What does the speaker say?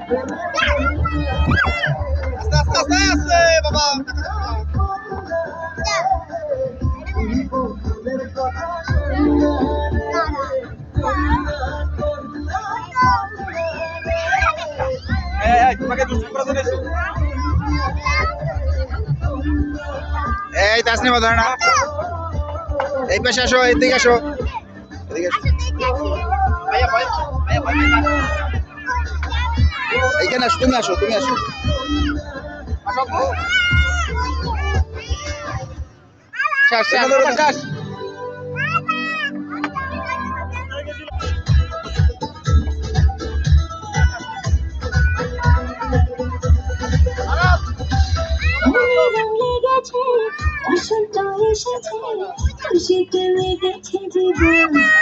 আস্তে আস্তে আস্তে আস্তে বাবা। তোমাকে দুষ্টু করে ধরেছো। এই তাসনিমা ধরে না। এই পাশে আসো, এদিকে আসো, এদিকে আসো। এইখানে আসো, তুমি আসো, তুমি আসো। শ্বাস শ্বাস শ্বাস। বসন্ত এসেছে, খুশিতে লেগেছে জীবন।